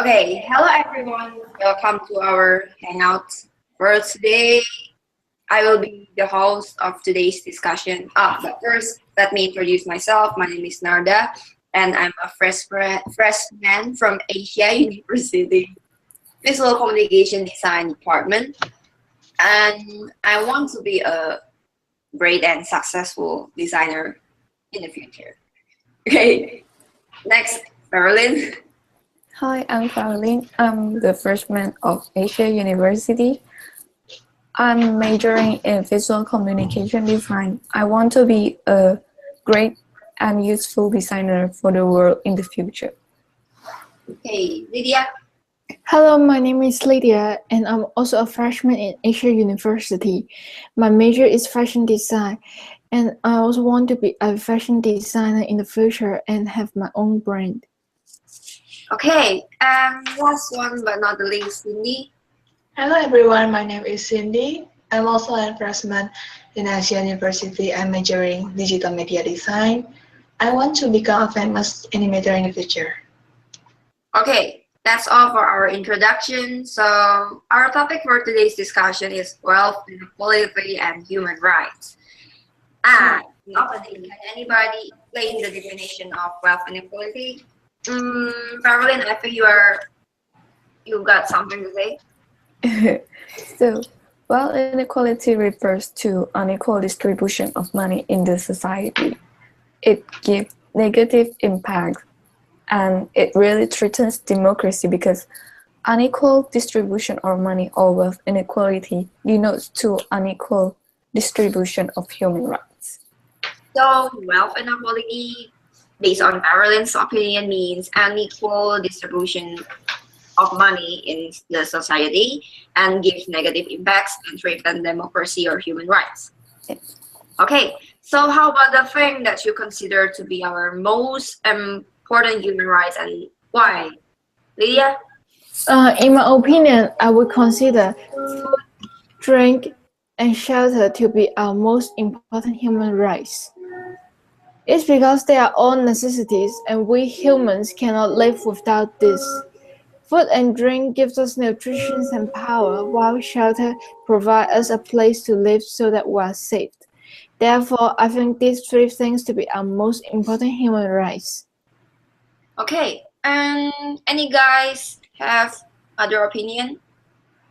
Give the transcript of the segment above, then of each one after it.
Okay, hello everyone. Welcome to our Hangouts. For today, I will be the host of today's discussion. But first, let me introduce myself. My name is Narda, and I'm a freshman from Asia University Visual Communication Design Department. And I want to be a great and successful designer in the future. Okay, next, Verelyn. Hi, I'm Verelyn. I'm the freshman of Asia University. I'm majoring in visual communication design. I want to be a great and useful designer for the world in the future. Okay, Lydia. Hello, my name is Lydia, and I'm also a freshman in Asia University. My major is fashion design, and I also want to be a fashion designer in the future and have my own brand. Okay, last one but not the least, Cindy. Hello everyone, my name is Cindy. I'm also a freshman in Asia University. I'm majoring digital media design. I want to become a famous animator in the future. Okay, that's all for our introduction. So our topic for today's discussion is wealth inequality and human rights. Can anybody explain the definition of wealth inequality? Verelyn, I think you got something to say. So, wealth inequality refers to unequal distribution of money in the society. It gives negative impact and it really threatens democracy because unequal distribution of money or wealth inequality denotes to unequal distribution of human rights. So wealth inequality, based on Verelyn's opinion, means unequal distribution of money in the society and gives negative impacts and threaten democracy or human rights. Okay, so how about the thing that you consider to be our most important human rights and why? Lydia? In my opinion, I would consider food, drink, and shelter to be our most important human rights. It's because they are all necessities and we humans cannot live without this. Food and drink gives us nutrition and power, while shelter provides us a place to live so that we are safe. Therefore, I think these three things to be our most important human rights. Okay, and any guys have other opinion?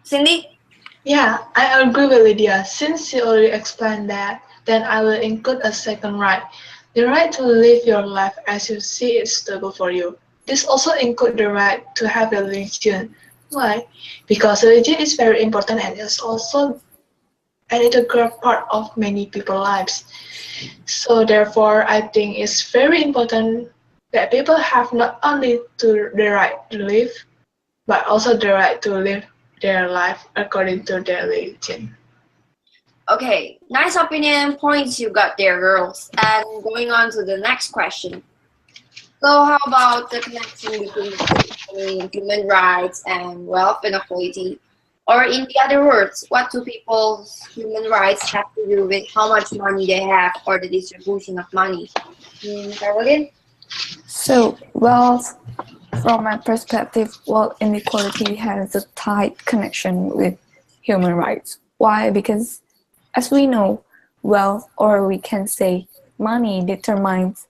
Cindy? Yeah, I agree with Lydia. Since you already explained that, then I will include a second right. The right to live your life as you see it suitable for you. This also includes the right to have a religion. Why? Because religion is very important and is also an integral part of many people's lives. So therefore, I think it's very important that people have not only the right to live, but also the right to live their life according to their religion. Okay, nice opinion points you got there, girls. And going on to the next question. So how about the connection between human rights and wealth inequality? Or in the other words, what do people's human rights have to do with how much money they have or the distribution of money? Verelyn? So, wealth, from my perspective, wealth inequality has a tight connection with human rights. Why? Because as we know, wealth, or we can say money, determines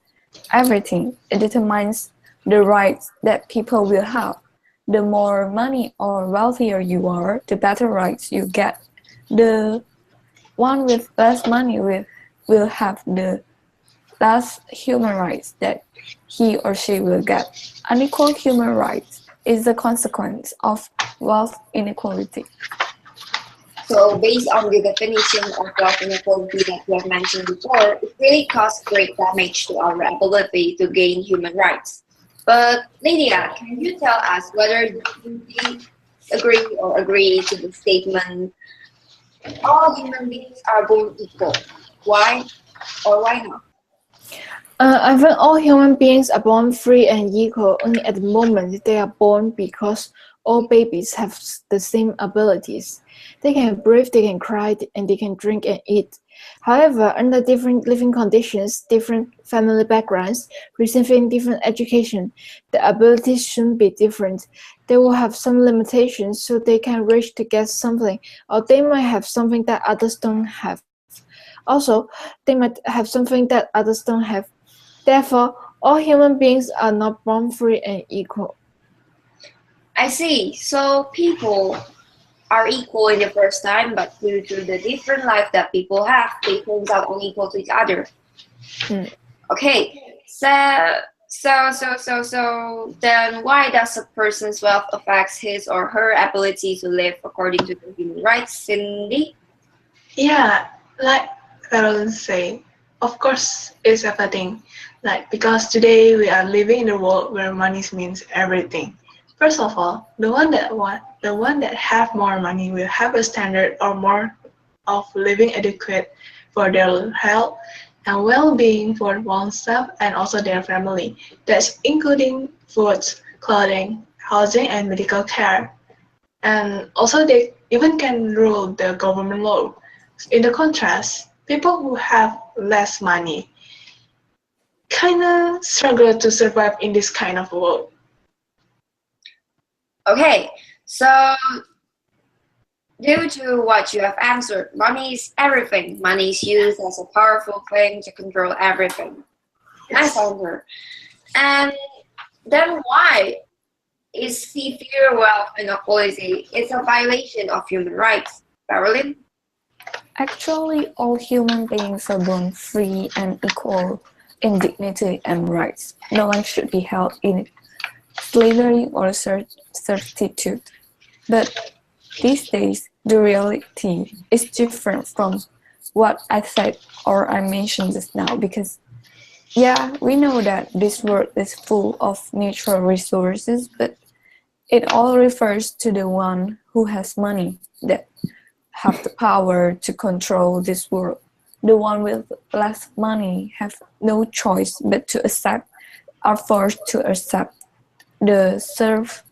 everything. It determines the rights that people will have. The more money or wealthier you are, the better rights you get. The one with less money will have the less human rights that he or she will get. Unequal human rights is the consequence of wealth inequality. So based on the definition of wealth inequality that we have mentioned before, it really causes great damage to our ability to gain human rights. But Lydia, can you tell us whether you agree to the statement all human beings are born equal? Why or why not? I think all human beings are born free and equal. Only at the moment they are born because all babies have the same abilities. They can breathe, they can cry, and they can drink and eat. However, under different living conditions, different family backgrounds, receiving different education, the abilities should be different. They will have some limitations, so they can reach to get something, or they might have something that others don't have. Also, they might have something that others don't have. Therefore, all human beings are not born free and equal. I see. So people are equal in the first time, but due to the different life that people have, they turns out unequal to each other. Mm. Okay. So then why does a person's wealth affects his or her ability to live according to the human rights, Cindy? Yeah, like Verelyn say, of course it's affecting. Like because today we are living in a world where money means everything. First of all, the one that have more money will have a standard or more of living adequate for their health and well-being for oneself and also their family. That's including food, clothing, housing, and medical care. And also they even can rule the government law. In the contrast, people who have less money kind of struggle to survive in this kind of world. Okay. So due to what you have answered, money is everything. Money is used as a powerful thing to control everything. Nice answer. And then why is severe wealth inequality? It's a violation of human rights. Verelyn? Actually, all human beings are born free and equal in dignity and rights. No one should be held in slavery or servitude. But these days, the reality is different from what I said or I mentioned just now because, yeah, we know that this world is full of natural resources, but it all refers to the one who has money that have the power to control this world. The one with less money have no choice but to accept, are forced to accept the serf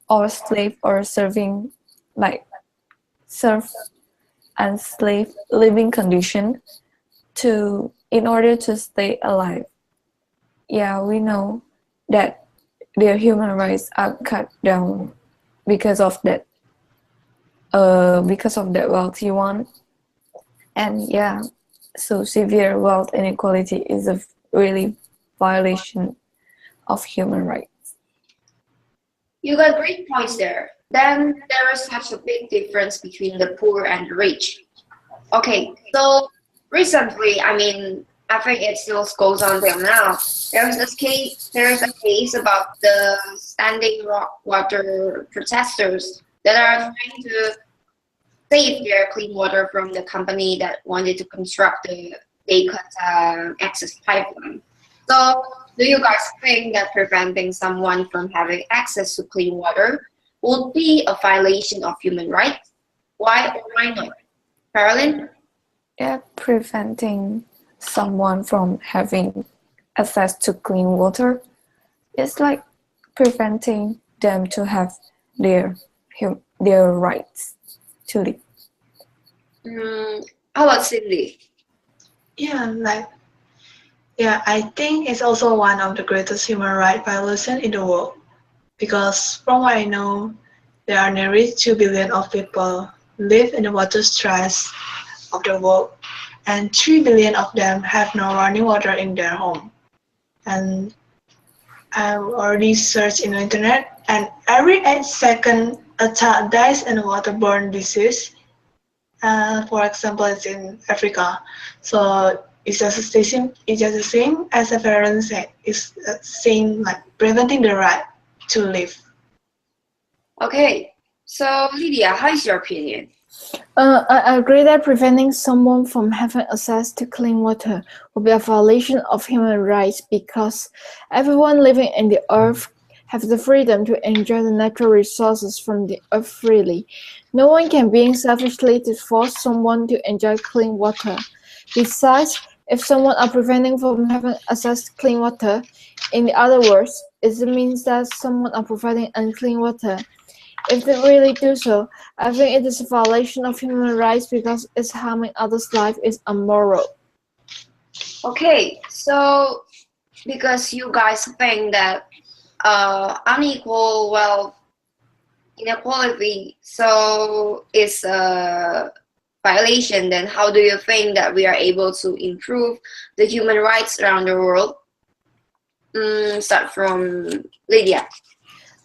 or slave or serving, like serf and slave living condition in order to stay alive. Yeah, we know that their human rights are cut down because of that wealthy one. And yeah, so severe wealth inequality is a really violation of human rights. You got great points there. Then there is such a big difference between the poor and the rich. Okay, so recently, I think it still goes on till now. There is a case about the Standing Rock water protesters that are trying to save their clean water from the company that wanted to construct the Dakota access pipeline. So, do you guys think that preventing someone from having access to clean water would be a violation of human rights? Why or why not? Verelyn? Yeah, preventing someone from having access to clean water is like preventing them to have their rights to live. How about Cindy? I think it's also one of the greatest human rights violations in the world. Because from what I know, there are nearly 2 billion of people live in the water stress of the world, and 3 billion of them have no running water in their home. And I've already searched in the internet, and every 8 seconds a child dies in a waterborne disease. For example, it's in Africa. So it's just the same as the parents said. It's the same like preventing the right to live. Okay, so Lydia, how is your opinion? I agree that preventing someone from having access to clean water would be a violation of human rights because everyone living in the earth have the freedom to enjoy the natural resources from the earth freely. No one can be selfishly to force someone to enjoy clean water. Besides, if someone are preventing from having access to clean water, in the other words, it means that someone are providing unclean water. if they really do so, I think it is a violation of human rights because it's harming others' life is immoral. Okay, so because you guys think that unequal wealth inequality so is a violation, then how do you think that we are able to improve the human rights around the world? Start from Lydia.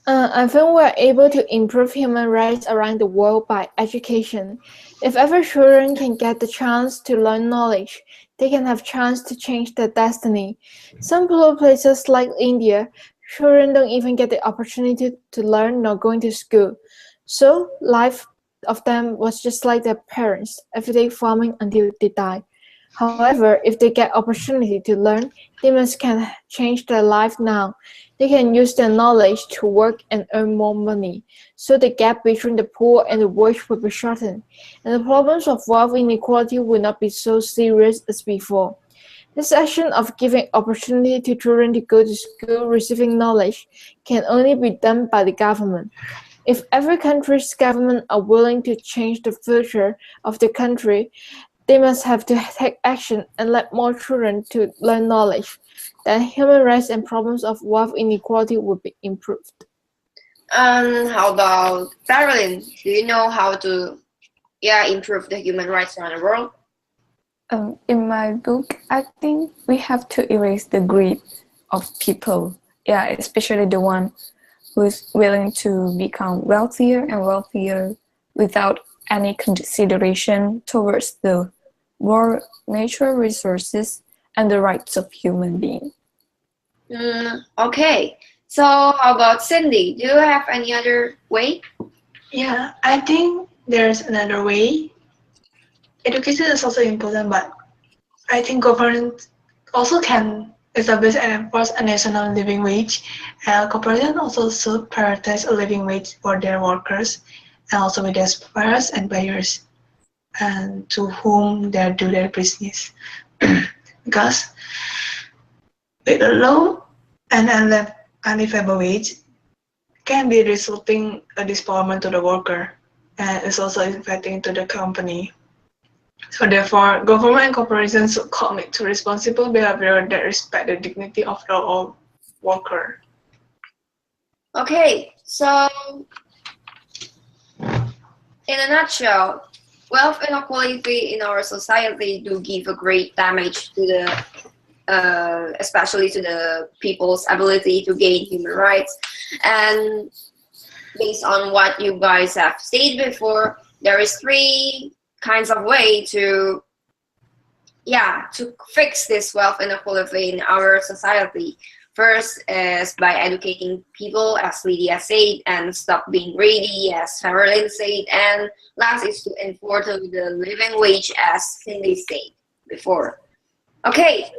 I think we are able to improve human rights around the world by education. If every children can get the chance to learn knowledge, they can have chance to change their destiny. Some poor places like India, children don't even get the opportunity to learn nor going to school. So life of them was just like their parents, everyday farming until they die. However, if they get opportunity to learn, they must can change their life now. They can use their knowledge to work and earn more money, so the gap between the poor and the rich will be shortened, and the problems of wealth inequality will not be so serious as before. This action of giving opportunity to children to go to school receiving knowledge can only be done by the government. If every country's government are willing to change the future of the country, they must have to take action and let more children to learn knowledge. Then human rights and problems of wealth inequality will be improved. How about Verelyn? Do you know how to improve the human rights around the world? In my book, I think we have to erase the greed of people. Yeah, especially the one who is willing to become wealthier and wealthier without any consideration towards the world, natural resources, and the rights of human beings. Okay. So how about Cindy? Do you have any other way? Yeah, I think there's another way. Education is also important, but I think government also can establish and enforce a national living wage. And corporations also should prioritize a living wage for their workers and also with their suppliers and buyers and to whom they do their business. Because with a low and unlivable wage can be resulting a disemployment to the worker and is also affecting to the company. So therefore, government and corporations should commit to responsible behavior that respect the dignity of the all worker. Okay, so in a nutshell, wealth inequality in our society do give a great damage to the especially to the people's ability to gain human rights. And based on what you guys have stated before, there is three kinds of way to fix this wealth inequality in our society. First is by educating people, as Lydia said, and stop being greedy, as Verelyn said. And last is to enforce the living wage, as Cindy said before. Okay,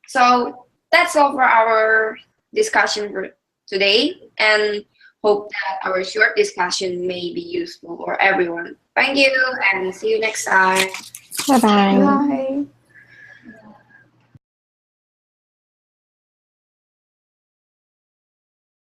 so that's all for our discussion for today, and hope that our short discussion may be useful for everyone. Thank you, and see you next time. Bye bye. Bye.